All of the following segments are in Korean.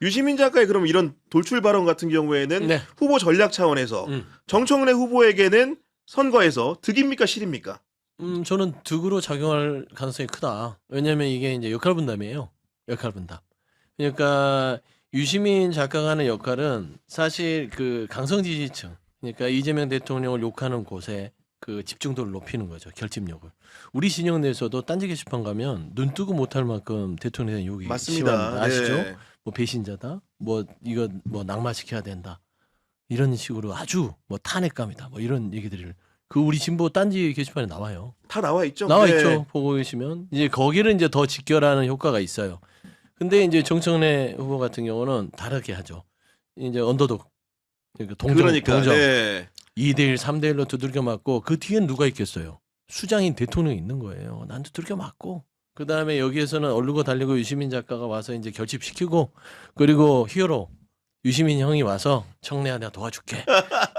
유시민 작가의 그럼 이런 돌출 발언 같은 경우에는 네. 후보 전략 차원에서 정청래 후보에게는 선거에서 득입니까 실입니까? 저는 득으로 작용할 가능성이 크다. 왜냐하면 이게 이제 역할 분담이에요. 역할 분담. 그러니까 유시민 작가가 하는 역할은 사실 그 강성 지지층, 그러니까 이재명 대통령을 욕하는 곳에 그 집중도를 높이는 거죠. 결집력을. 우리 진영 내에서도 딴지 게시판 가면 눈 뜨고 못할 만큼 대통령에 대한 욕이 맞습니다. 심합니다. 아시죠? 네. 뭐 배신자다, 뭐 이거 뭐 낙마시켜야 된다, 이런 식으로 아주 뭐 탄핵감이다, 뭐 이런 얘기들을 그 우리 진보 딴지 게시판에 나와요. 다 나와 있죠. 나와 네. 있죠. 보고 계시면 이제 거기를 이제 더 직결하는 효과가 있어요. 근데 이제 정청래 후보 같은 경우는 다르게 하죠. 이제 언더독, 그러니까 동정, 네. 2대1, 3대1로 두들겨 맞고 그 뒤엔 누가 있겠어요? 수장인 대통령이 있는 거예요. 난 두들겨 맞고. 그 다음에 여기에서는 얼르고 달리고 유시민 작가가 와서 이제 결집시키고, 그리고 히어로 유시민 형이 와서 청래야 내가 도와줄게.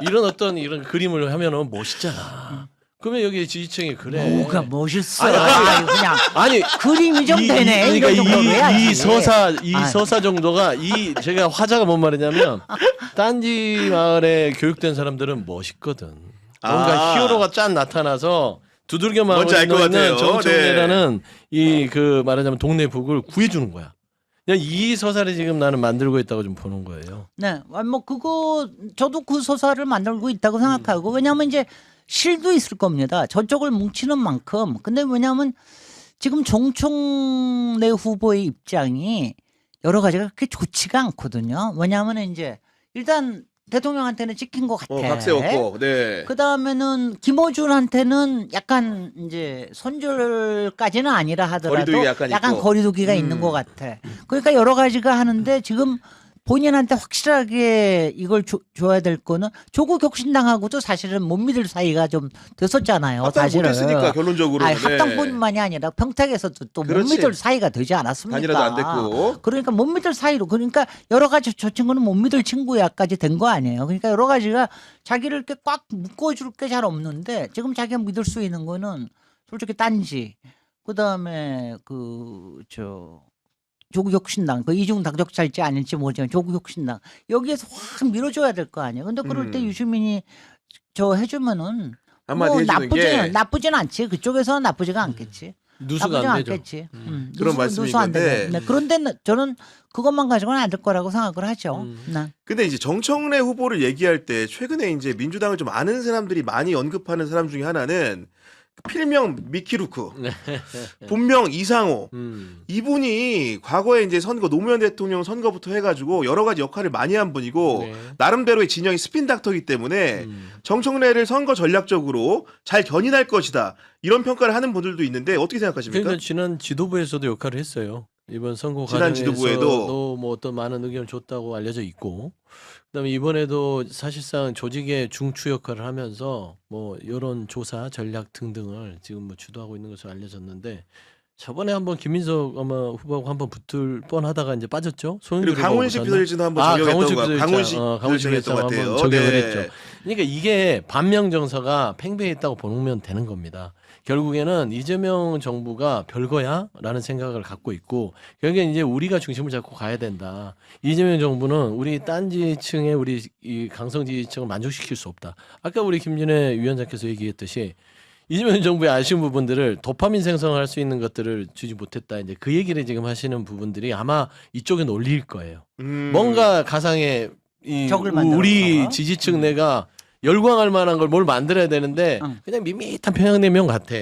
이런 어떤 이런 그림을 하면은 멋있잖아. 그러면 여기 지지층이 그래. 뭐가 멋있어. 아니, 그냥 아니 그림이 좀 되네. 그러니까 이런 정도로 해야지. 이 서사 아유. 서사 정도가 제가 화자가 뭔 말이냐면 딴지 마을에 교육된 사람들은 멋있거든. 뭔가 히어로가 짠 나타나서 두들겨만 뭔지 알것 같아요. 있는 정청래라는 이 그 말하자면 동네 북을 구해주는 거야. 그냥 이 서사를 지금 나는 만들고 있다고 좀 보는 거예요. 네, 뭐 그거 저도 그 소설을 만들고 있다고 생각하고, 왜냐하면 이제 실도 있을 겁니다. 저쪽을 뭉치는 만큼. 근데 왜냐하면 지금 정청래 후보의 입장이 여러 가지가 그렇게 좋지가 않거든요. 왜냐하면 이제 일단 대통령한테는 찍힌 것 같아. 각 세웠고. 네. 그 다음에는 김어준한테는 약간 이제 손절까지는 아니라 하더라도 거리두기가 약간 있고. 거리두기가 있는 것 같아. 그러니까 여러 가지가 하는데 지금 본인한테 확실하게 이걸 줘야 될 거는 조국 혁신당하고도 사실은 못 믿을 사이가 좀 됐었잖아요. 합당 사실은. 못했으니까 결론적으로. 아니, 합당뿐만이 아니라 평택에서도 또 못 그렇지. 믿을 사이가 되지 않았습니까? 단일화도 안 됐고. 그러니까 못 믿을 사이로, 그러니까 여러 가지 저 친구는 못 믿을 친구야까지 된 거 아니에요. 그러니까 여러 가지가 자기를 이렇게 꽉 묶어줄 게 잘 없는데 지금 자기가 믿을 수 있는 거는 솔직히 딴지, 그 다음에 조국혁신당, 그 이중 당적자일지 아닐지 모르지만 조국혁신당 여기에서 확 밀어줘야 될 거 아니에요. 근데 그럴 때 유시민이 저 해주면은 한마디 뭐 해주는 게 나쁘진 않지. 그쪽에서는 나쁘지가 않겠지. 누수가 나쁘지 안 되죠. 않겠지. 그런 말씀인 누수 안 건데. 되죠. 네, 그런데 저는 그것만 가지고는 안 될 거라고 생각을 하죠. 네. 근데 이제 정청래 후보를 얘기할 때 최근에 이제 민주당을 좀 아는 사람들이 많이 언급하는 사람 중에 하나는 필명 미키루크, 본명 이상호. 이분이 과거에 이제 선거 노무현 대통령 선거부터 해가지고 여러 가지 역할을 많이 한 분이고 네. 나름대로의 진영이 스핀 닥터이기 때문에 정청래를 선거 전략적으로 잘 견인할 것이다 이런 평가를 하는 분들도 있는데 어떻게 생각하십니까? 그러니까 지난 지도부에서도 역할을 했어요. 이번 선거 지난 과정에서도 지도부에도 뭐 어떤 많은 의견을 줬다고 알려져 있고, 그다음에 이번에도 사실상 조직의 중추 역할을 하면서 뭐 여론 조사 전략 등등을 지금 뭐 주도하고 있는 것으로 알려졌는데, 저번에 한번 김민석 아마 후보하고 한번 붙을 뻔하다가 이제 빠졌죠. 그리고 강훈식 비서실장도 한번 적용했던 거 강훈식 비서실장했던 것 같아요. 적용을 네. 했죠. 그러니까 이게 반명 정서가 팽배했다고 보면 되는 겁니다. 결국에는 이재명 정부가 별거야라는 생각을 갖고 있고, 결국엔 이제 우리가 중심을 잡고 가야 된다. 이재명 정부는 우리 딴지층의 우리 이 강성 지지층을 만족시킬 수 없다. 아까 우리 김진애 위원장께서 얘기했듯이 이재명 정부의 아쉬운 부분들을 도파민 생성할 수 있는 것들을 주지 못했다. 이제 그 얘기를 지금 하시는 부분들이 아마 이쪽에 놀릴 거예요. 뭔가 가상의 적을 만들어서. 우리 지지층 내가 열광할 만한 걸 뭘 만들어야 되는데 그냥 밋밋한 평양냉면 같아.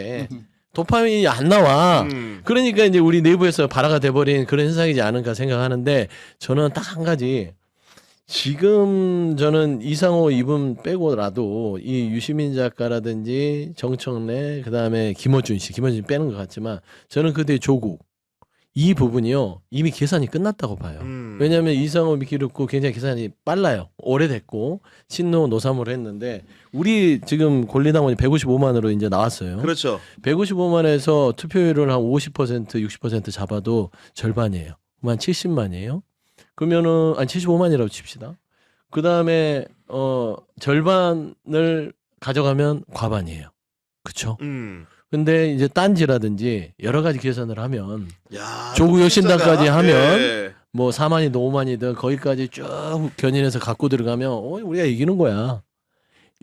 도파민이 안 나와. 그러니까 이제 우리 내부에서 발화가 돼버린 그런 현상이지 않을까 생각하는데, 저는 딱 한 가지, 지금 저는 이상호 이분 빼고라도 이 유시민 작가라든지 정청래, 그다음에 김어준 씨 빼는 것 같지만 저는 그 뒤에 조국, 이 부분이요 이미 계산이 끝났다고 봐요. 왜냐하면 이상호 미키루크 굉장히 계산이 빨라요. 오래됐고 친노 노사모를 했는데, 우리 지금 권리당원이 155만으로 이제 나왔어요. 그렇죠. 155만에서 투표율을 한 50% 60% 잡아도 절반이에요. 한 70만이에요. 그러면은 한 75만이라고 칩시다. 그 다음에 절반을 가져가면 과반이에요. 그렇죠? 근데 이제 딴지라든지 여러 가지 계산을 하면 야, 조국 혁신당까지 숫자가, 하면 네. 뭐 4만이든 5만이든 거기까지 쭉 견인해서 갖고 들어가면 우리가 이기는 거야.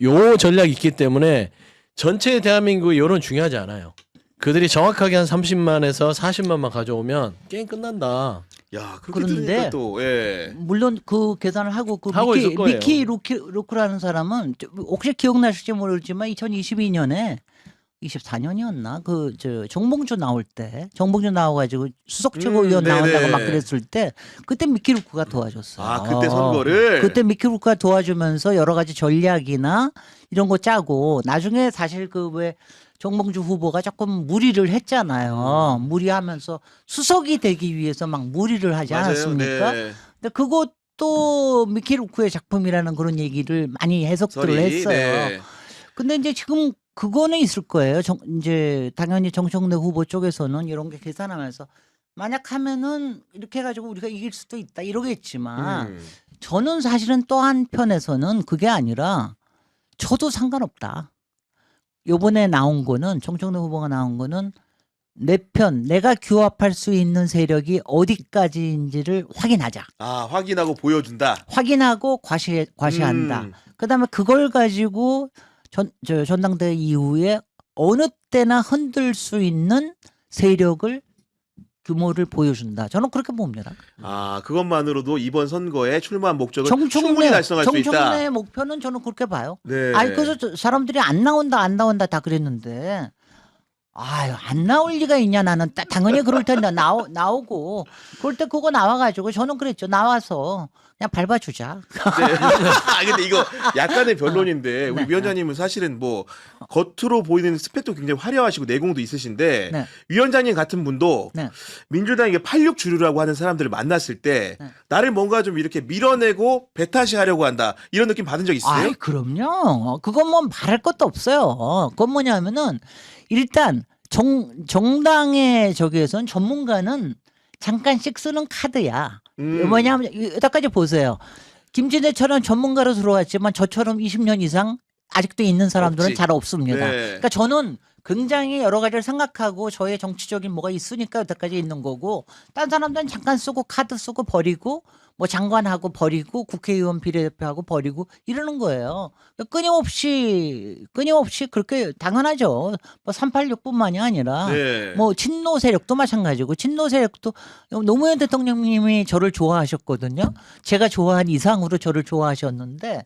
요 전략이 있기 때문에 전체 대한민국의 여론 중요하지 않아요. 그들이 정확하게 한 30만에서 40만만 가져오면 게임 끝난다. 야, 그렇게 그런데 들으니까 또 예. 물론 그 계산을 하고 그 하고 있을 거예요. 미키 루크라는 사람은 혹시 기억나실지 모르지만 2022년에 24년이었나 그 저 정봉주 나올 때 정봉주 나와가지고 수석 최고위원 네네. 나온다고 막 그랬을 때 그때 미키 루크가 도와줬어요. 아, 그때 선거를 그때 미키 루크가 도와주면서 여러 가지 전략이나 이런 거 짜고 나중에 사실 그 왜 정봉주 후보가 조금 무리를 했잖아요. 무리하면서 수석이 되기 위해서 막 무리를 하지 맞아요. 않았습니까? 네. 근데 그것도 미키 루크의 작품이라는 그런 얘기를 많이 해석들을 설이, 했어요. 네. 근데 이제 지금 그거는 있을 거예요. 이제 당연히 정청래 후보 쪽에서는 이런 게 계산하면서 만약 하면은 이렇게 해가지고 우리가 이길 수도 있다 이러겠지만 저는 사실은 또 한편에서는 그게 아니라 저도 상관없다. 요번에 나온 거는 정청래 후보가 나온 거는 내 편 내가 규합할 수 있는 세력이 어디까지인지를 확인하자. 아, 확인하고 보여준다. 확인하고 과시한다. 그다음에 그걸 가지고 전당대회 이후에 어느 때나 흔들 수 있는 세력을 규모를 보여준다. 저는 그렇게 봅니다. 아, 그것만으로도 이번 선거에 출마한 목적을 충분히 달성할 수 있다. 정청래의 목표는 저는 그렇게 봐요. 네. 아니 그래서 사람들이 안 나온다 다 그랬는데 아유 안 나올 리가 있냐 나는 당연히 그럴 텐데 나오고 그럴 때 그거 나와가지고 저는 그랬죠. 나와서 그냥 밟아주자. 네. 아, 근데 이거 약간의 변론인데 우리 네. 위원장님은 사실은 뭐 겉으로 보이는 스펙도 굉장히 화려하시고 내공도 있으신데 네. 위원장님 같은 분도 네. 민주당이 86 주류라고 하는 사람들을 만났을 때 네. 나를 뭔가 좀 이렇게 밀어내고 배타시 하려고 한다 이런 느낌 받은 적 있어요? 아이 그럼요. 그건 뭐 말할 것도 없어요. 그건 뭐냐면은 일단 정당의 저기에선 전문가는 잠깐씩 쓰는 카드야. 뭐냐면 여기까지 보세요. 김진애처럼 전문가로 들어왔지만 저처럼 20년 이상 아직도 있는 사람들은 없지. 잘 없습니다. 네. 그러니까 저는 굉장히 여러 가지를 생각하고 저의 정치적인 뭐가 있으니까 여태까지 있는 거고 딴 사람들은 잠깐 쓰고 카드 쓰고 버리고 뭐 장관하고 버리고 국회의원 비례대표하고 버리고 이러는 거예요. 끊임없이 그렇게 당연하죠. 뭐 386뿐만이 아니라 네. 뭐 친노 세력도 마찬가지고 친노 세력도 노무현 대통령님이 저를 좋아하셨거든요. 제가 좋아한 이상으로 저를 좋아하셨는데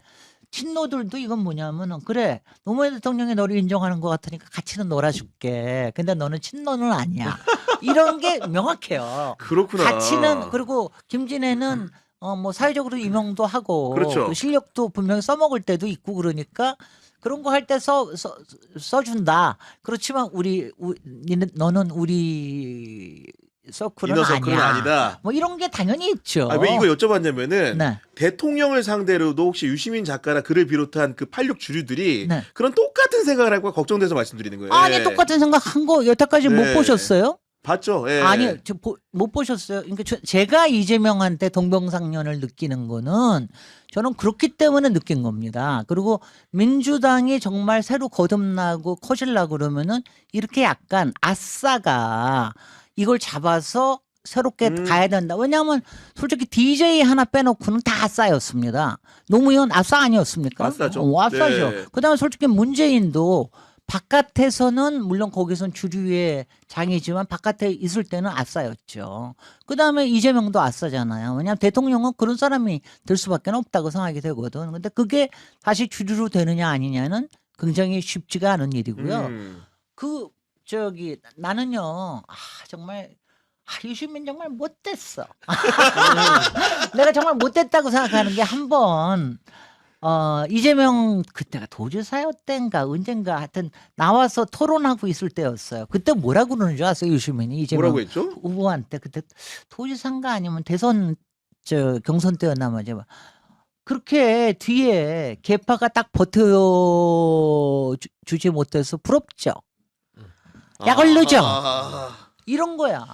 친노들도 이건 뭐냐면은 그래 노무현 대통령이 너를 인정하는 것 같으니까 같이는 놀아줄게. 근데 너는 친노는 아니야. 이런 게 명확해요. 그렇구나. 같이는 그리고 김진애는 뭐 사회적으로 임용도 하고 그렇죠. 그 실력도 분명히 써먹을 때도 있고 그러니까 그런 거 할 때 써준다. 그렇지만 너는 우리 서클은 이너 서클은 아니야. 아니다. 뭐 이런 게 당연히 있죠. 아, 왜 이거 여쭤봤냐면은 네. 대통령을 상대로도 혹시 유시민 작가나 그를 비롯한 그 86 주류들이 네. 그런 똑같은 생각을 할까 걱정돼서 말씀드리는 거예요. 아니 예. 똑같은 생각 한 거 여태까지 못 네. 보셨어요? 봤죠? 예. 아니 못 보셨어요. 그러니까 제가 이재명한테 동병상련을 느끼는 거는 저는 그렇기 때문에 느낀 겁니다. 그리고 민주당이 정말 새로 거듭나고 커질라고 그러면은 이렇게 약간 아싸가 이걸 잡아서 새롭게 가야 된다. 왜냐하면 솔직히 DJ 하나 빼놓고는 다 아싸였습니다. 노무현 아싸 아니었습니까? 아싸죠. 아싸죠. 네. 그다음에 솔직히 문재인도 바깥에서는 물론 거기선 주류의 장이지만 바깥에 있을 때는 아싸였죠. 그다음에 이재명도 아싸잖아요. 왜냐하면 대통령은 그런 사람이 될 수밖에 없다고 생각이 되거든. 근데 그게 다시 주류로 되느냐 아니냐는 굉장히 쉽지가 않은 일이고요. 나는요, 정말, 유시민 정말 못됐어. 내가 정말 못됐다고 생각하는 게 한 번, 이재명, 그때가 도지사였땐가, 언젠가 하여튼 나와서 토론하고 있을 때였어요. 그때 뭐라고 그러는 줄 아세요, 유시민이? 이재명 뭐라고 했죠? 후보한테. 그때 도지사인가 아니면 대선, 경선 때였나 말이죠. 그렇게 뒤에 개파가 딱 버텨주지 못해서 부럽죠. 약을 넣죠. 이런 거야.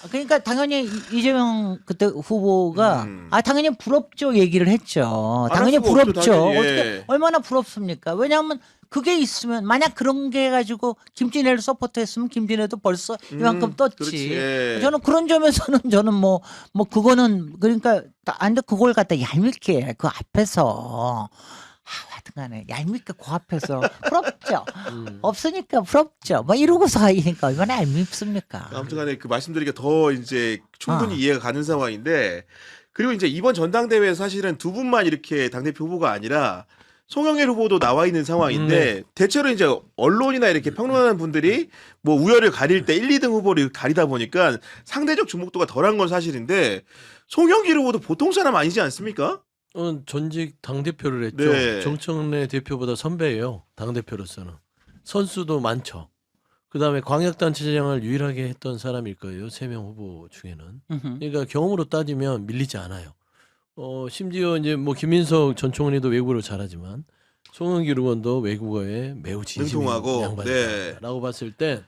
그러니까 당연히 이재명 그때 후보가 당연히 부럽죠 얘기를 했죠. 당연히 알 수가 없죠, 부럽죠. 당연히. 예. 어떻게 얼마나 부럽습니까? 왜냐하면 그게 있으면 만약 그런 게 가지고 김진애를 서포트했으면 김진애도 벌써 이만큼 떴지. 그렇지. 예. 저는 그런 점에서는 저는 뭐 그거는 그러니까 안데 그걸 갖다 얄밉게 그 앞에서 하여튼간에 얄밉게 그 앞에서 부럽죠. 없으니까 부럽죠. 뭐 이러고서 하니까 얼마나 얄밉습니까? 아무튼간에 그 말씀드리기가 더 이제 충분히 아. 이해가 가는 상황인데 그리고 이제 이번 전당대회에 사실은 두 분만 이렇게 당대표 후보가 아니라 송영길 후보도 나와 있는 상황인데 대체로 이제 언론이나 이렇게 평론하는 분들이 뭐 우열을 가릴 때 1, 2등 후보를 가리다 보니까 상대적 주목도가 덜한 건 사실인데 송영길 후보도 보통 사람 아니지 않습니까? 전직 당 대표를 했죠. 네. 정청래 대표보다 선배예요. 당 대표로서는 선수도 많죠. 그다음에 광역단체장을 유일하게 했던 사람일 거예요. 3명 후보 중에는. 그러니까 경험으로 따지면 밀리지 않아요. 심지어 이제 뭐 김민석 전 총리도 외국어를 잘하지만 송영길 의원도 외국어에 매우 진심인 능통하고, 양반이다라고 봤을 때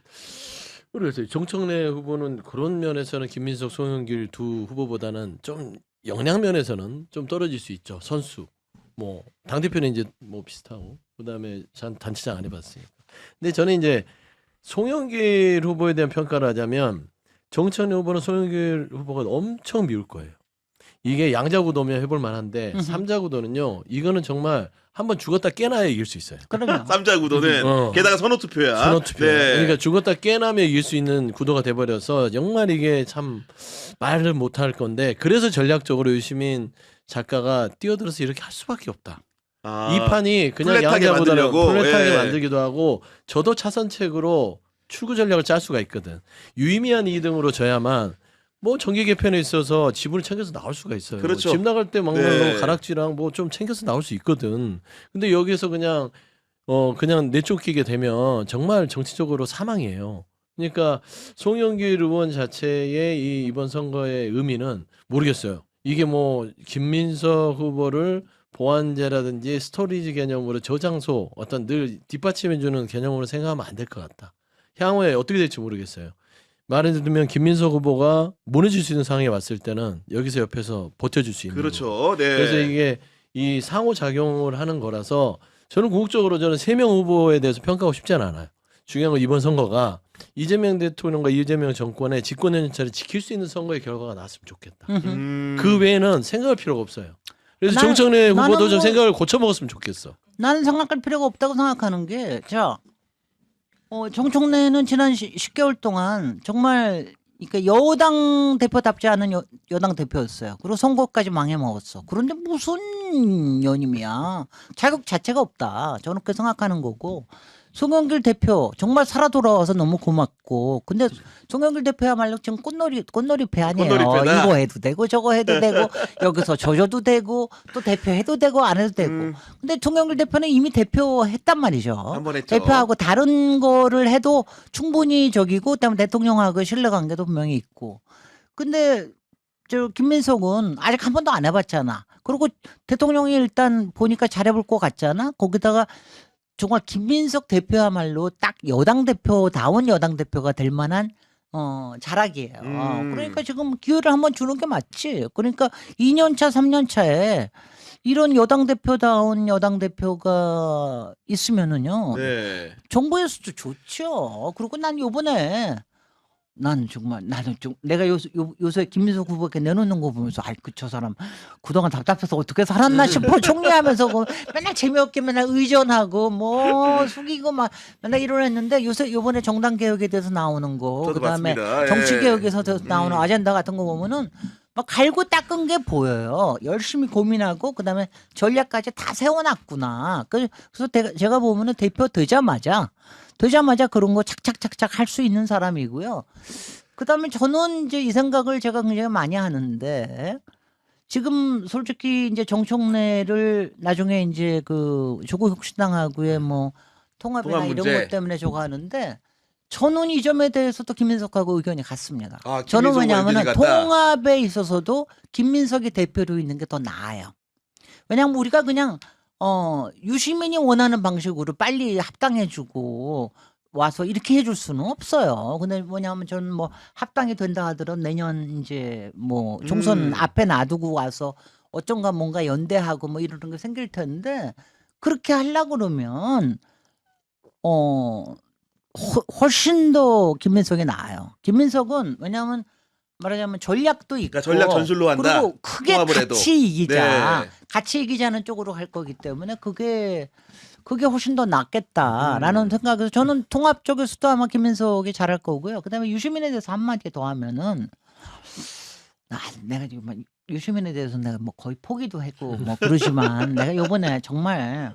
모르겠어요. 정청래 후보는 그런 면에서는 김민석, 송영길 두 후보보다는 좀 역량 면에서는 좀 떨어질 수 있죠. 선수 뭐 당 대표는 이제 뭐 비슷하고 그다음에 단체장 안 해봤으니까. 근데 저는 이제 송영길 후보에 대한 평가를 하자면 정청래 후보는 송영길 후보가 엄청 미울 거예요. 이게 양자구도면 해볼 만한데 삼자구도는요. 이거는 정말 한번 죽었다 깨나야 이길 수 있어요. 그럼요. 삼자 구도는 게다가 선호투표야. 선호투표. 네. 그러니까 죽었다 깨나면 이길 수 있는 구도가 돼버려서 정말 이게 참 말을 못할 건데 그래서 전략적으로 유시민 작가가 뛰어들어서 이렇게 할 수밖에 없다. 아, 이 판이 그냥 플랫하게 양자보다는 만들려고? 플랫하게 예. 만들기도 하고 저도 차선책으로 출구 전략을 짤 수가 있거든. 유의미한 2등으로 져야만 뭐 정기 개편에 있어서 지분을 챙겨서 나올 수가 있어요. 그렇죠. 집 나갈 때 먹는 네. 거 가락지랑 뭐 좀 챙겨서 나올 수 있거든. 근데 여기서 그냥 내쫓기게 되면 정말 정치적으로 사망이에요. 그러니까 송영길 의원 자체의 이 이번 선거의 의미는 모르겠어요. 이게 뭐 김민석 후보를 보완제라든지 스토리지 개념으로 저장소 어떤 늘 뒷받침해주는 개념으로 생각하면 안 될 것 같다. 향후에 어떻게 될지 모르겠어요. 말을 들으면 김민석 후보가 무너질 수 있는 상황에 왔을 때는 여기서 옆에서 버텨줄 수 있는 거고. 그렇죠. 네. 그래서 이게 이 상호작용을 하는 거라서 저는 궁극적으로 저는 3명 후보에 대해서 평가하고 싶지는 않아요. 중요한 건 이번 선거가 이재명 대통령과 이재명 정권의 집권 연차를 지킬 수 있는 선거의 결과가 나왔으면 좋겠다. 그 외에는 생각할 필요가 없어요. 그래서 나는- 정청래 후보도 나는 좀 뭐- 생각을 고쳐 먹었으면 좋겠어. 나는 생각할 필요가 없다고 생각하는 게, 정청래는 지난 10개월 동안 정말 그러니까 여당 대표답지 않은 여당 대표였어요. 그리고 선거까지 망해 먹었어. 그런데 무슨 연임이야? 자격 자체가 없다. 저는 그렇게 생각하는 거고. 송영길 대표 정말 살아 돌아와서 너무 고맙고. 근데 송영길 대표야말로 지금 꽃놀이패 아니에요. 꽃놀이패다. 이거 해도 되고 저거 해도 되고 여기서 조져도 되고 또 대표 해도 되고 안 해도 되고. 근데 송영길 대표는 이미 대표 했단 말이죠. 한번 했죠. 대표하고 다른 거를 해도 충분히 적이고 그다음에 대통령하고 신뢰관계도 분명히 있고. 근데 저 김민석은 아직 한 번도 안 해봤잖아. 그리고 대통령이 일단 보니까 잘해볼 것 같잖아. 거기다가 정말 김민석 대표야말로 딱 여당 대표다운 여당 대표가 될 만한 자락이에요. 그러니까 지금 기회를 한번 주는 게 맞지. 그러니까 2년차, 3년차에 이런 여당 대표다운 여당 대표가 있으면은요. 네. 정부에서도 좋죠. 그리고 난 요번에 나는 좀 내가 요새 김민석 후보께 내놓는 거 보면서 저 사람 그동안 답답해서 어떻게 살았나 싶어 총리하면서 맨날 재미없게 맨날 의전하고 뭐 숙이고 막 맨날 이러했는데 요번에 정당 개혁에 대해서 나오는 거 저도 그다음에 봤습니다. 정치 예. 개혁에서 나오는 아젠다 같은 거 보면은 막 갈고 닦은 게 보여요. 열심히 고민하고 그다음에 전략까지 다 세워놨구나. 그래서 제가 보면은 대표 되자마자 그런 거 착착착착 할 수 있는 사람이고요. 그다음에 저는 이제 이 생각을 제가 굉장히 많이 하는데 지금 솔직히 이제 정청래를 나중에 이제 그 조국혁신당하고의 뭐 통합이나 통합 이런 문제. 것 때문에 저거 하는데 저는 이 점에 대해서도 김민석하고 의견이 같습니다. 아, 저는 김민석과 왜냐하면 의견이 같다. 통합에 있어서도 김민석이 대표로 있는 게 더 나아요. 왜냐하면 우리가 그냥 유시민이 원하는 방식으로 빨리 합당해주고 와서 이렇게 해줄 수는 없어요. 근데 뭐냐면 저는 뭐 합당이 된다 하더라도 내년 이제 뭐 총선 앞에 놔두고 와서 어쩐가 뭔가 연대하고 뭐 이러는 게 생길 텐데 그렇게 하려고 그러면 훨씬 더 김민석이 나아요. 김민석은 왜냐하면 말하자면 전략도 있고 그러니까 전략 전술로 한다. 그리고 크게 통합을 해도. 같이 이기자, 네. 같이 이기자는 쪽으로 갈 거기 때문에 그게 훨씬 더 낫겠다라는 생각에서 저는 통합 쪽에서도 아마 김민석이 잘할 거고요. 그다음에 유시민에 대해서 한마디 더 하면은 내가 지금 막 유시민에 대해서 내가 뭐 거의 포기도 했고 뭐 그러지만 내가 요번에 정말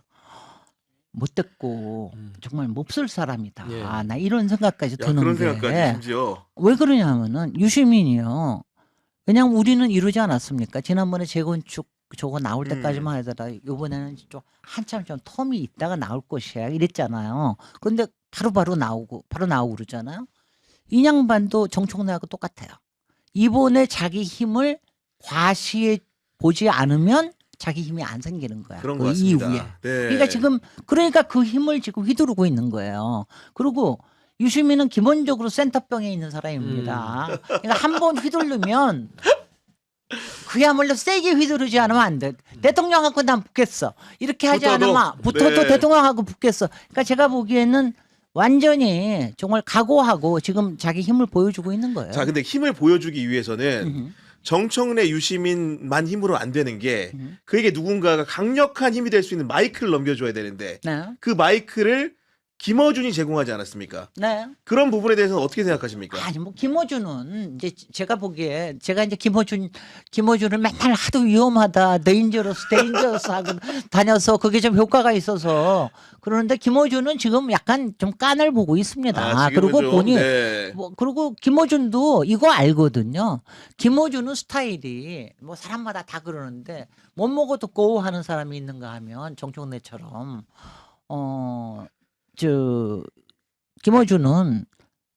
못됐고 정말 몹쓸 사람이다. 예. 나 이런 생각까지 야, 그런 드는데 생각까지 심지어. 왜 그러냐면은 유시민이요. 왜냐면 우리는 이러지 않았습니까? 지난번에 재건축 저거 나올 때까지만 하더라. 이번에는 좀 한참 좀 텀이 있다가 나올 것이야 이랬잖아요. 근데 바로 나오고 그러잖아요. 이 양반도 정청래하고 똑같아요. 이번에 자기 힘을 과시해 보지 않으면 자기 힘이 안 생기는 거야. 그런 그 것 같습니다. 이후에. 네. 그러니까 그 힘을 지금 휘두르고 있는 거예요. 그리고 유시민은 기본적으로 센터병에 있는 사람입니다. 그러니까 한 번 휘두르면 그야말로 세게 휘두르지 않으면 안 돼. 대통령하고 난 붙겠어. 이렇게 하지 붙어도? 않으면 붙어도 네. 대통령하고 붙겠어. 그러니까 제가 보기에는 완전히 정말 각오하고 지금 자기 힘을 보여주고 있는 거예요. 자, 근데 힘을 보여주기 위해서는 정청래 유시민만 힘으로 안 되는 게 그에게 누군가가 강력한 힘이 될 수 있는 마이크를 넘겨줘야 되는데 네. 그 마이크를 김어준이 제공하지 않았습니까? 네. 그런 부분에 대해서는 어떻게 생각하십니까? 아니 뭐 김어준은 이제 제가 보기에 제가 이제 김어준을 맨날 하도 위험하다 데인저러스 하고 다녀서 그게 좀 효과가 있어서 그러는데 김어준은 지금 약간 좀 깐을 보고 있습니다. 지금은 그리고 좀, 보니 네. 뭐 그리고 김어준도 이거 알거든요. 김어준은 스타일이 뭐 사람마다 다 그러는데 못 먹어도 고우 하는 사람이 있는가 하면 정청래처럼 김어준은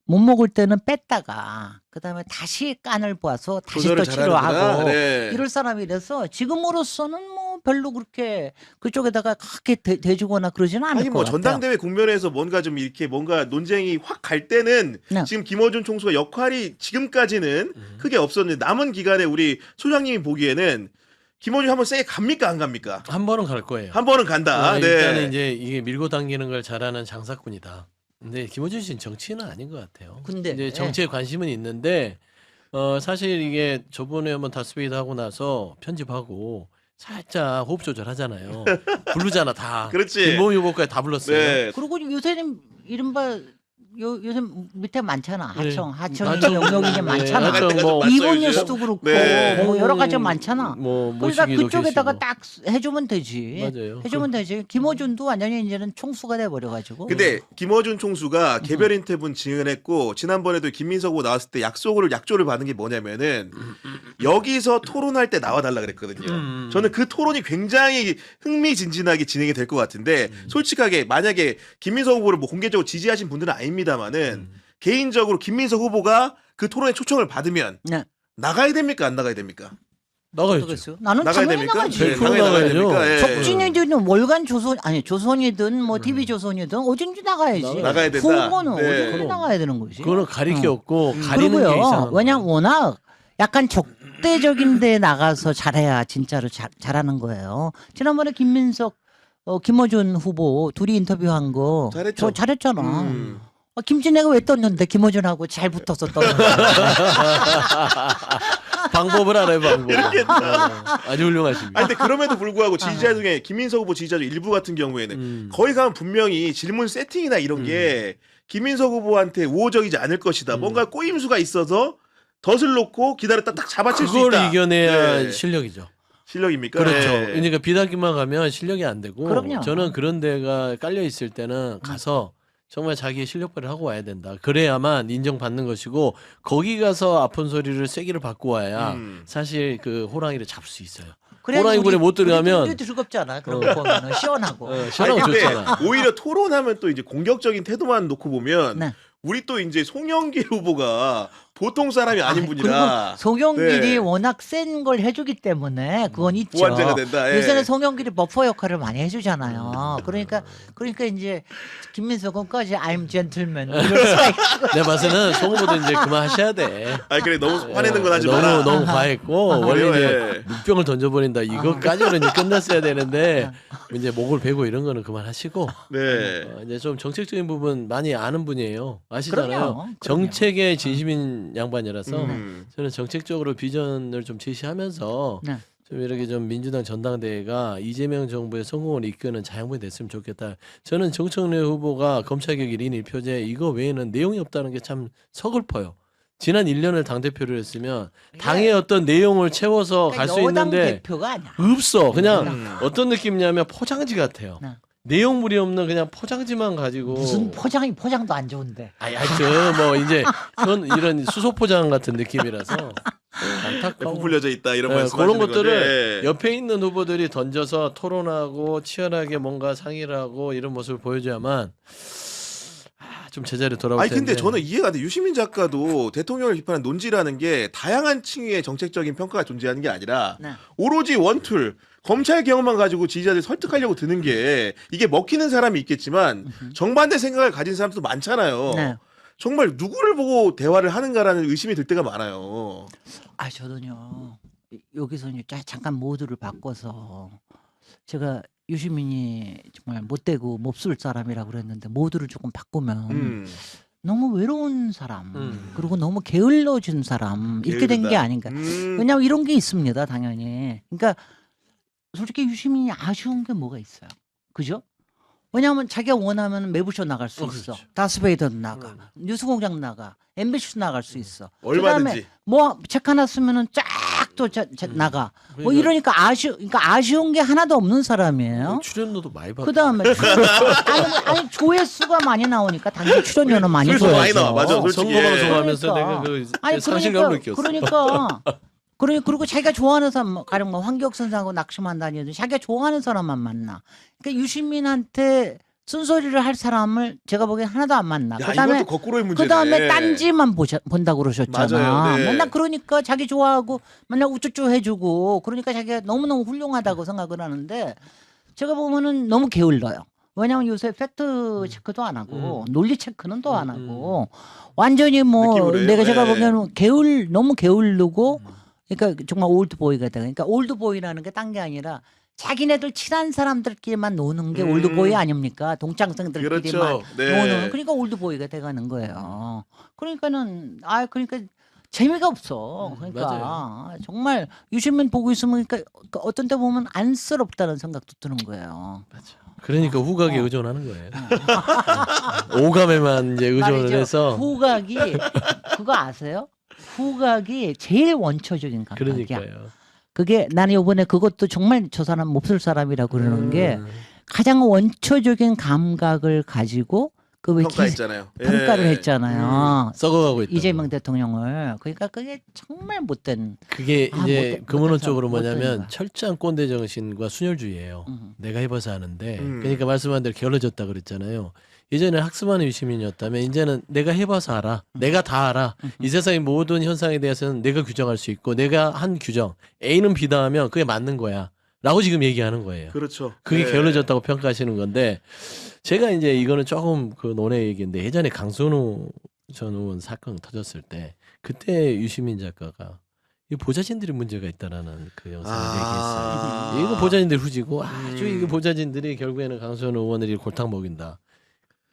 못 먹을 때는 뺐다가 그다음에 다시 깐을 봐서 다시 또 조절을 잘하는구나. 치료하고 네. 이럴 사람이라서 지금으로서는 뭐 별로 그렇게 그쪽에다가 크게 대주거나 그러지는 않을 아니 것 뭐 같아요. 전당대회 국면에서 뭔가 좀 이렇게 뭔가 논쟁이 확 갈 때는 네. 지금 김어준 총수가 역할이 지금까지는 크게 없었는데 남은 기간에 우리 소장님이 보기에는 김어준 한번 세게 갑니까 안 갑니까? 한 번은 갈 거예요. 한 번은 간다. 네. 일단은 이제 이게 밀고 당기는 걸 잘하는 장사꾼이다. 근데 김어준 씨는 정치인은 아닌 것 같아요. 근데 이제 정치에 관심은 있는데 사실 이게 저번에 한번 다스베이드 하고 나서 편집하고 살짝 호흡 조절하잖아요. 부르잖아 다. 그렇지. 김범희 후보까지 다 불렀어요. 네. 그리고 요새는 이른바 요새 밑에 많잖아. 네. 하청이 영역이 이제 많잖아. 하청 뭐 이번 요즘. 뉴스도 그렇고 네. 뭐 여러 가지가 많잖아. 뭐 그러니까 모시기도 그쪽에다가 계시고. 딱 해주면 되지. 맞아요. 해주면 되지. 김어준도 완전히 이제는 총수가 돼버려가지고. 근데 김어준 총수가 개별 인터뷰 증언했고 지난번에도 김민석 후보 나왔을 때 약조를 받은 게 뭐냐면은 여기서 토론할 때 나와달라 그랬거든요. 저는 그 토론이 굉장히 흥미진진하게 진행이 될 것 같은데 솔직하게 만약에 김민석 후보를 뭐 공개적으로 지지하신 분들은 아닙니다만은 개인적으로 김민석 후보가 그 토론에 초청을 받으면 네. 나가야 됩니까 안 나가야 됩니까? 나가야죠. 어떠겠어요? 나는 나가야 당연히 됩니까? 나가지. 네, 당연히 나가야죠. 됩니까? 예. 적진이든 월간 조선이든 뭐 TV 조선이든 어딘지 나가야지. 나가야 된다. 후보는 네. 어딘지 그럼. 나가야 되는 거지. 그거는 가릴 게 없고 가리는 게 그리고요. 이상한 왜냐면 워낙 약간 적대적인 데 나가서 잘해야 진짜로 잘하는 거예요. 지난번에 김민석, 김어준 후보 둘이 인터뷰한 거 잘했죠. 저 잘했잖아. 김진애가 왜 떴는데 김어준하고 잘 붙어서 떴는데. 방법을 알아요, 방법. 아주 훌륭하십니다. 아니 근데 그럼에도 불구하고 지지자 중에 김민석 후보 지지자 중 일부 같은 경우에는 거기 가면 분명히 질문 세팅이나 이런 게 김민석 후보한테 우호적이지 않을 것이다. 뭔가 꼬임수가 있어서 덫을 놓고 기다렸다 딱 잡아칠 수 그걸 있다. 이겨내야 네. 실력이죠. 실력입니까? 그렇죠. 네. 그러니까 비단기만 가면 실력이 안 되고 그럼요. 저는 그런 데가 깔려 있을 때는 가서 정말 자기의 실력 발휘를 하고 와야 된다. 그래야만 인정받는 것이고 거기 가서 아픈 소리를 세기를 받고 와야 사실 그 호랑이를 잡을 수 있어요. 호랑이 굴에 못 들어가면 우리도 즐겁잖아. 그런 거 보면은 시원하고. 시원하고 아니, 근데 좋잖아. 오히려 토론하면 또 이제 공격적인 태도만 놓고 보면 네. 우리 또 이제 송영길 후보가 보통 사람이 아닌 분이라. 그리고 송영길이 네. 워낙 센 걸 해주기 때문에 그건 있죠. 보완제가 된다. 예. 요새는 송영길이 버퍼 역할을 많이 해주잖아요. 그러니까 이제 김민석은까지 I'm gentleman 이럴 수가 있고. 내가 봐서는 송 후보도 이제 그만하셔야 돼. 아 그래 너무 화내는 건 하지 마라. 너무 과했고 원래 그래요, 이제 예. 물병을 던져버린다 이거까지는 이제 끝났어야 되는데 이제 목을 베고 이런 거는 그만하시고 네. 이제 좀 정책적인 부분 많이 아는 분이에요. 아시잖아요. 그럼요. 정책에 진심인 양반이라서 음. 저는 정책적으로 비전을 좀 제시하면서 네. 좀 이렇게 좀 민주당 전당대회가 이재명 정부의 성공을 이끄는 자양분이 됐으면 좋겠다. 저는 정청래 후보가 검찰개혁 1인 1표제 이거 외에는 내용이 없다는 게 참 서글퍼요. 지난 1년을 당대표를 했으면 당의 어떤 내용을 채워서 갈 수 여당 있는데 대표가 아니야. 없어. 그냥 어떤 느낌이냐면 포장지 같아요. 네. 내용물이 없는 그냥 포장지만 가지고 무슨 포장도 안 좋은데. 아니 하여튼 뭐 이제 그런 이런 수소 포장 같은 느낌이라서 안타까워. 부풀려져 있다 이런 네, 말씀하시는 그런 것들을 건데. 옆에 있는 후보들이 던져서 토론하고 치열하게 뭔가 상의를 하고 이런 모습을 보여줘야만 좀 제자리에 돌아올 아니 텐데. 근데 저는 이해가 돼. 유시민 작가도 대통령을 비판한 논지라는 게 다양한 층의 정책적인 평가가 존재하는 게 아니라 네. 오로지 원툴 검찰 개혁만 가지고 지지자들 설득하려고 드는 게 이게 먹히는 사람이 있겠지만 정반대 생각을 가진 사람도 많잖아요. 네. 정말 누구를 보고 대화를 하는가라는 의심이 들 때가 많아요. 아 저는요 여기서 이제 잠깐 모드를 바꿔서 제가 유시민이 정말 못되고 몹쓸 사람이라고 그랬는데 모드를 조금 바꾸면 너무 외로운 사람 그리고 너무 게을러진 사람 이렇게 된 게 아닌가. 왜냐하면 이런 게 있습니다 당연히. 그러니까 솔직히 유시민이 아쉬운 게 뭐가 있어요. 그죠? 왜냐하면 자기가 원하면 매부쇼 나갈 수 있어. 그렇죠. 다스베이더도 나가. 뉴스공장 나가. MBC 나갈 수 있어. 얼마든지. 그다음에 뭐 책 하나 쓰면은 쫙 또 나가. 뭐 그러니까 그러니까 아쉬운 게 하나도 없는 사람이에요. 출연료도 많이 받고. 그다음에 아니 조회수가 많이 나오니까 당연히 출연료는 많이 조회수 많이 줘야죠. 나와. 맞아. 솔직히. 선거방송하면서 그러니까. 내가 그 아니 상실감을 느꼈어. 그리고 자기가 좋아하는 사람 가령 뭐 황교익 선생하고 낚시만 다니든 자기가 좋아하는 사람만 만나. 그러니까 유시민한테 쓴소리를 할 사람을 제가 보기엔 하나도 안 만나. 야, 그다음에 이것도 거꾸로의 문제네. 그다음에 딴지만 본다고 그러셨잖아. 맞아요. 네. 맨날 그러니까 자기 좋아하고 맨날 우쭈쭈 해주고 그러니까 자기가 너무너무 훌륭하다고 생각을 하는데 제가 보면은 너무 게을러요. 왜냐하면 요새 팩트 체크도 안 하고 논리 체크는 또 안 하고 완전히 뭐 느낌으로 해요? 내가 제가 네. 보기에는 너무 게을르고 그러니까 정말 올드보이가 돼. 그러니까 올드보이라는 게 딴 게 아니라 자기네들 친한 사람들끼리만 노는 게 올드보이 아닙니까? 동창생들끼리만 그렇죠. 네. 노는 그러니까 올드보이가 돼가는 거예요. 그러니까는 그러니까 재미가 없어. 그러니까 맞아요. 정말 유시민 보고 있으면 그러니까 어떤 때 보면 안쓰럽다는 생각도 드는 거예요. 그러니까 후각에 의존하는 거예요. 오감에만 이제 의존을 말이죠. 해서. 후각이 그거 아세요? 후각이 제일 원초적인 감각이야. 그러니까요. 그게 나는 이번에 그것도 정말 저 사람 몹쓸 사람이라고 그러는 게 가장 원초적인 감각을 가지고 그 평가했잖아요. 평가를 예. 했잖아요. 썩어가고 있다. 이재명 대통령을. 그러니까 그게 정말 못된. 그게 이제 못된 근원적으로 사람, 뭐냐면 못된 거야. 철저한 꼰대 정신과 순혈주의예요. 내가 해봐서 하는데. 그러니까 말씀한 대로 게을러졌다 그랬잖아요. 예전에 학습하는 유시민이었다면 이제는 내가 해봐서 알아. 내가 다 알아. 이 세상의 모든 현상에 대해서는 내가 규정할 수 있고 내가 한 규정 A는 B다 하면 그게 맞는 거야. 라고 지금 얘기하는 거예요. 그렇죠. 그게 네. 게을러졌다고 평가하시는 건데 제가 이제 이거는 조금 그 논의 얘기인데 예전에 강선우 전 의원 사건 터졌을 때 그때 유시민 작가가 이 보좌진들이 문제가 있다라는 그 영상을 얘기했어요. 이거 보좌진들 후지고 아주 이게 보좌진들이 결국에는 강선우 의원들이 골탕 먹인다.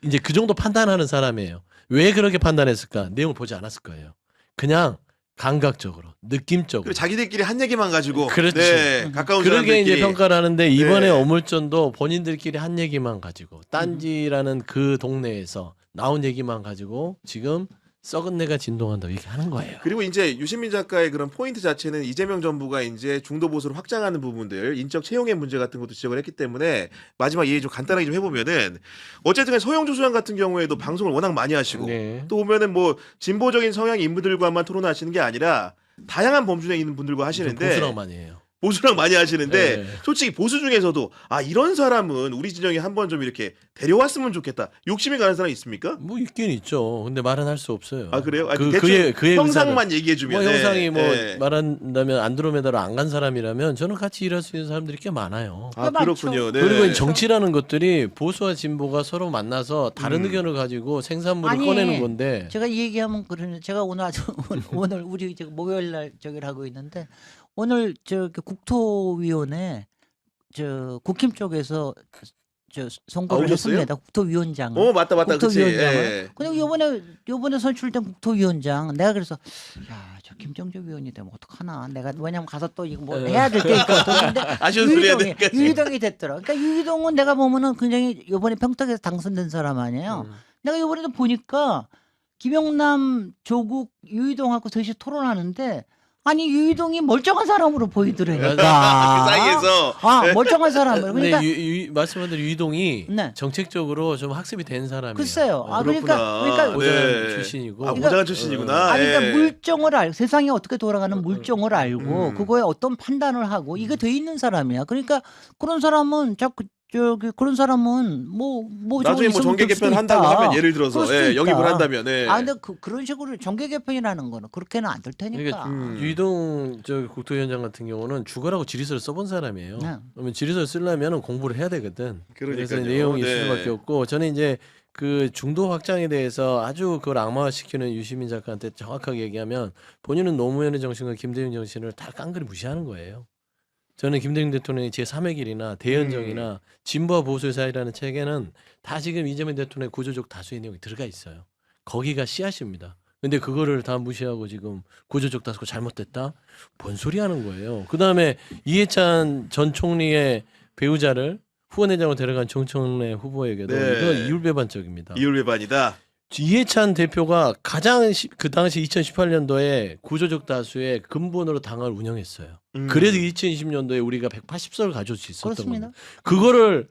이제 그 정도 판단하는 사람이에요. 왜 그렇게 판단했을까? 내용을 보지 않았을 거예요. 그냥 감각적으로, 느낌적으로. 그리고 자기들끼리 한 얘기만 가지고 그렇지. 네, 가까운 그러게 사람들끼리 이제 평가를 하는데 이번에 네. 어물전도 본인들끼리 한 얘기만 가지고 딴지라는 그 동네에서 나온 얘기만 가지고 지금 썩은 내가 진동한다 이렇게 하는 거예요. 그리고 이제 유시민 작가의 그런 포인트 자체는 이재명 정부가 이제 중도 보수를 확장하는 부분들, 인적 채용의 문제 같은 것도 지적을 했기 때문에 마지막 얘기 좀 간단하게 좀 해보면은 어쨌든 서영주 소장 같은 경우에도 방송을 워낙 많이 하시고 네. 또 보면은 뭐 진보적인 성향 인물들과만 토론하시는 게 아니라 다양한 범주에 있는 분들과 하시는데 보수랑 많이 해요. 보수랑 많이 하시는데 네. 솔직히 보수 중에서도 아 이런 사람은 우리 진영에 한번 좀 이렇게 데려왔으면 좋겠다. 욕심이 가는 사람 있습니까? 뭐 있긴 있죠. 근데 말은 할 수 없어요. 아 그래요? 아, 그 대충 그의 형상만 얘기해 주면 뭐 형상이 뭐 네. 말한다면 안드로메다로 안 간 사람이라면 저는 같이 일할 수 있는 사람들이 꽤 많아요. 아 그렇군요. 네. 그리고 이 정치라는 것들이 보수와 진보가 서로 만나서 다른 의견을 가지고 생산물을 아니, 꺼내는 건데 제가 이 얘기하면 그러는 제가 오늘 아주 오늘 우리 지금 목요일 날 저기를 하고 있는데 오늘 국토위원회 국힘 쪽에서 선거를 오셨어요? 했습니다. 국토위원장. 맞다 그치. 국토위원장을. 예. 근데 요번에 선출된 국토위원장 내가 그래서 야 저 김정재 위원이 되면 어떡하나 내가 왜냐면 가서 또 이거 뭐 해야 될 게 있거든. 근데 아쉬운 소리 해야 되니까. 유희동이 됐더라. 그러니까 유희동은 내가 보면은 굉장히 요번에 평택에서 당선된 사람 아니에요. 내가 요번에도 보니까 김영남, 조국, 유희동하고 셋이 토론하는데 아니 유희동이 멀쩡한 사람으로 보이더라니까. 그 사이에서 멀쩡한 사람으로. 그러니까 말씀하신 유이동이 네. 정책적으로 좀 학습이 된 사람이에요. 글쎄요. 그렇구나. 그러니까 모자란 출신이고. 모자란 출신이구나. 그러니까 예. 물정을 알고 세상이 어떻게 돌아가는 물정을 알고 그거에 어떤 판단을 하고 이게 돼 있는 사람이야. 그러니까 그런 사람은 자꾸 그런 사람은 뭐 나중에 뭐 정계 개편 한다고 하면 예를 들어서 영입을 한다면 근데 그런 식으로 정계 개편이라는 거는 그렇게는 안 될 테니까. 그러니까 유이동 국토위원장 같은 경우는 죽어라고 지리서를 써본 사람이에요. 네. 그러면 지리서를 쓰려면 공부를 해야 되거든. 그래서 그러니까요. 내용이 네. 있을 수밖에 없고 저는 이제 그 중도 확장에 대해서 아주 그걸 악마화시키는 유시민 작가한테 정확하게 얘기하면 본인은 노무현의 정신과 김대중 정신을 다 깡그리 무시하는 거예요. 저는 김대중 대통령의 제3의 길이나 대연정이나 진보와 보수의 사이라는 책에는 다 지금 이재명 대통령의 구조적 다수의 내용이 들어가 있어요. 거기가 씨앗입니다. 근데 그거를 다 무시하고 지금 구조적 다수가 잘못됐다? 뭔 소리 하는 거예요. 그다음에 이해찬 전 총리의 배우자를 후원회장으로 데려간 정청래 후보에게도 이거 이율배반적입니다. 이율배반이다. 이해찬 대표가 가장 그 당시 2018년도에 구조적 다수의 근본으로 당을 운영했어요. 그래도 2020년도에 우리가 180석을 가져올 수 있었던 그렇습니다. 겁니다. 그거를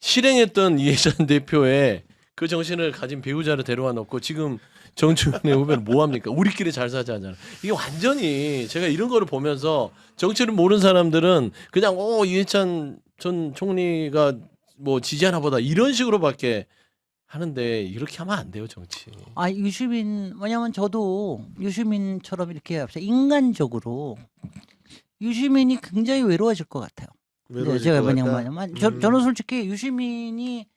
실행했던 이해찬 대표의 그 정신을 가진 배우자를 데려와 놓고 지금 정치인의 후배는 뭐 합니까? 우리끼리 잘 사자 하잖아. 이게 완전히 제가 이런 거를 보면서 정치를 모르는 사람들은 그냥 이해찬 전 총리가 뭐 지지하나 보다 이런 식으로밖에 하는데 이렇게 하면 안 돼요, 정치. 유시민 왜냐면 저도 유시민처럼 이렇게 합시다. 인간적으로 유시민이 굉장히 외로워질 것 같아요. 제가 왜냐면 저는 솔직히 유시민이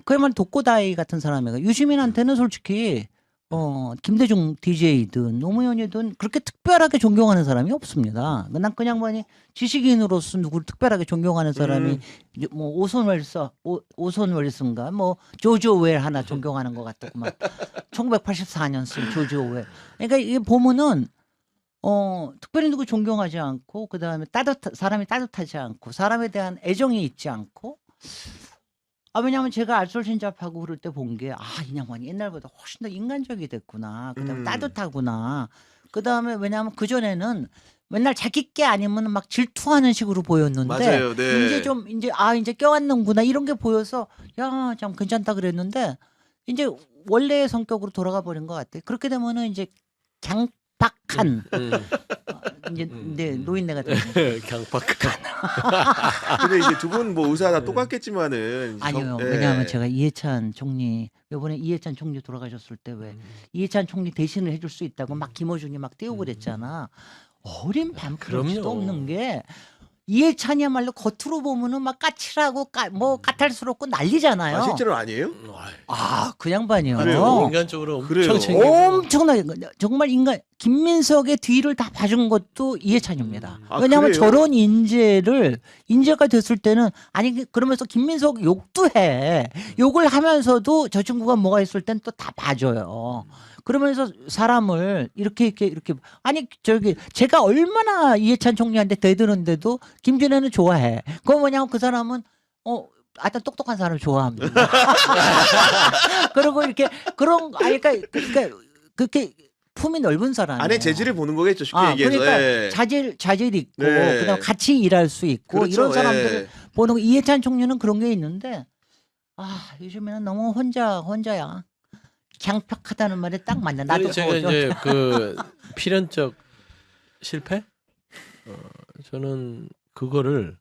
그야말로 독고다이 같은 사람이에요. 유시민한테는 솔직히 김대중 DJ든 노무현이든 그렇게 특별하게 존경하는 사람이 없습니다. 난 그냥 뭐니 지식인으로서 누구를 특별하게 존경하는 사람이 뭐 오손 웰스인가 뭐 조지 오웰 하나 존경하는 것 같고 막 1984년 쓴 조지 오웰. 그러니까 이게 보면은 특별히 누구 존경하지 않고 그다음에 사람이 따뜻하지 않고 사람에 대한 애정이 있지 않고 왜냐하면 제가 알솔신잡하고 그럴 때 본 게 이 양반이 옛날보다 훨씬 더 인간적이 됐구나. 그다음에 따뜻하구나. 그다음에 왜냐하면 그 전에는 맨날 자기 게 아니면 막 질투하는 식으로 보였는데 맞아요. 네. 이제 껴왔는구나 이런 게 보여서 야 참 괜찮다 그랬는데 이제 원래의 성격으로 돌아가 버린 것 같아요. 그렇게 되면은 이제 강박한 이제 노인네가 되는. 강박한. 근데 이제 두 분 뭐 의사 다 똑같겠지만은 아니요. 왜냐하면 제가 이해찬 총리 요번에 이해찬 총리 돌아가셨을 때 왜 이해찬 총리 대신을 해줄 수 있다고 막 김어준이 막 띄우고 그랬잖아. 어린 밤그릇도 없는 게 이해찬이야말로 겉으로 보면은 막 까칠하고 뭐 까탈스럽고 난리잖아요. 실제로 아니에요? 그 양반이요. 그래요? 인간적으로 그래요. 엄청 챙기고. 엄청나게 정말 김민석의 뒤를 다 봐준 것도 이해찬입니다. 왜냐하면 그래요? 저런 인재가 됐을 때는 그러면서 김민석 욕도 해. 욕을 하면서도 저 친구가 뭐가 있을 땐 또 다 봐줘요. 그러면서 사람을 이렇게 제가 얼마나 이해찬 총리한테 대드는데도 김진애는 좋아해. 그거 뭐냐면 그 사람은 하여튼 똑똑한 사람을 좋아합니다. 그리고 이렇게 그러니까 그렇게 품이 넓은 사람. 안에 재질을 보는 거겠죠. 쉽게 얘기해서. 그러니까 자질 있고 네. 그다음 같이 일할 수 있고 그렇죠. 이런 사람들을 보는 거. 이해찬 총리는 그런 게 있는데 요즘에는 너무 혼자야. 강팍하다는 말에 딱 맞나. 나도 제가 이제 그 필연적 실패? 저는 그거를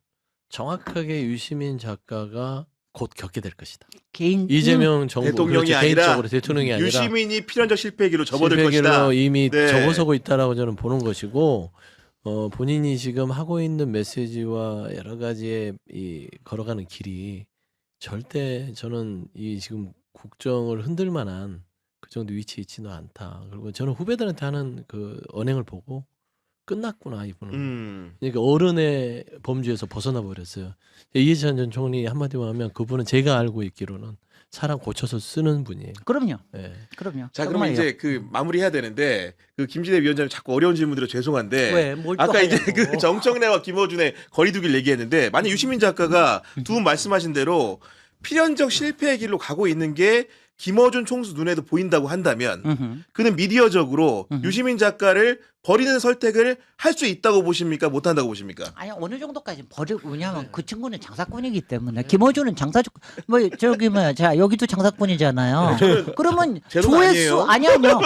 정확하게 유시민 작가가 곧 겪게 될 것이다. 개인 이재명 정부 대통령이 그렇죠. 아니라 개인적으로 대통령이 아니라 유시민이 필연적 실패기로 접어들 실패기로 것이다. 이미 네. 접어서고 있다라고 저는 보는 것이고 본인이 지금 하고 있는 메시지와 여러 가지의 이 걸어가는 길이 절대 저는 이 지금 국정을 흔들 만한 그 정도 위치에 있지는 않다. 그리고 저는 후배들한테 하는 그 언행을 보고 끝났구나 이분은. 그러니까 어른의 범주에서 벗어나 버렸어요. 이해찬 전 총리 한마디로 하면 그분은 제가 알고 있기로는 사람 고쳐서 쓰는 분이에요. 그럼요. 예. 그럼요. 자, 그러면 정말요. 이제 그 마무리해야 되는데 그 김진애 위원장이 자꾸 어려운 질문드려 죄송한데 왜? 뭘 또 아까 이제 하냐고. 그 정청래와 김어준의 거리두기를 얘기했는데 만약 유시민 작가가 두 분 말씀하신 대로 필연적 실패의 길로 가고 있는 게 김어준 총수 눈에도 보인다고 한다면 음흠. 그는 미디어적으로 유시민 작가를 버리는 선택을 할 수 있다고 보십니까? 못한다고 보십니까? 아니 어느 정도까지 버리고 왜냐하면 그 친구는 장사꾼이기 때문에 김어준은 장사꾼 뭐 저기 뭐야 자 여기도 장사꾼이잖아요. 그러면 제 돈 조회수 아니에요? 아니요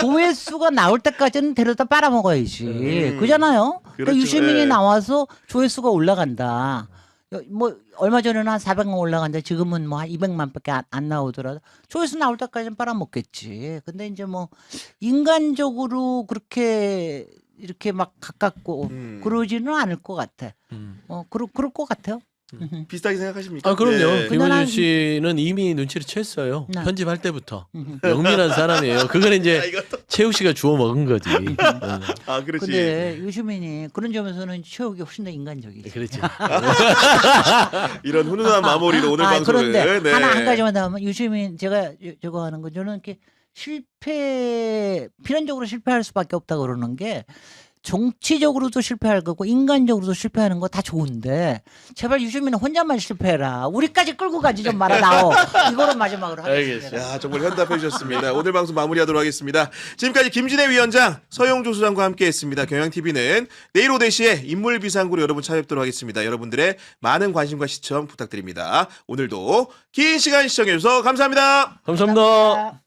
조회수가 나올 때까지는 데려다 빨아먹어야지 그잖아요. 그러니까 그렇죠. 유시민이 예. 나와서 조회수가 올라간다. 뭐 얼마 전에는 한 400만 올라갔는데 지금은 뭐 한 200만밖에 안 나오더라도 조회수 나올 때까지는 빨아먹겠지. 근데 이제 뭐 인간적으로 그렇게 이렇게 막 가깝고 그러지는 않을 것 같아. 그럴 것 같아요. 비슷하게 생각하십니까? 아 그럼요. 네. 그날 김어준 씨는 이미 눈치를 챘어요. 네. 편집할 때부터 영민한 사람이에요. 그걸 아, 이제 이것도 최욱 씨가 주워 먹은 거지. 아 그렇지. 근데 유시민이 그런 점에서는 최욱이 훨씬 더 인간적이지. 그렇지. 이런 훈훈한 마무리로 오늘 방송을 그런데 네. 하나 한 가지만 더 하면 유시민 제가 저거 하는 거 저는 이렇게 필연적으로 실패할 수밖에 없다 그러는 게 정치적으로도 실패할 거고 인간적으로도 실패하는 거 다 좋은데 제발 유시민은 혼자만 실패해라. 우리까지 끌고 가지 좀 말아 나오. 이거로 마지막으로 하겠습니다. 야 정말 현답해 주셨습니다. 오늘 방송 마무리하도록 하겠습니다. 지금까지 김진애 위원장, 서영조 소장과 함께했습니다. 경향TV는 내일 오후 4시에 인물비상구로 여러분 찾아뵙도록 하겠습니다. 여러분들의 많은 관심과 시청 부탁드립니다. 오늘도 긴 시간 시청해 주셔서 감사합니다. 감사합니다.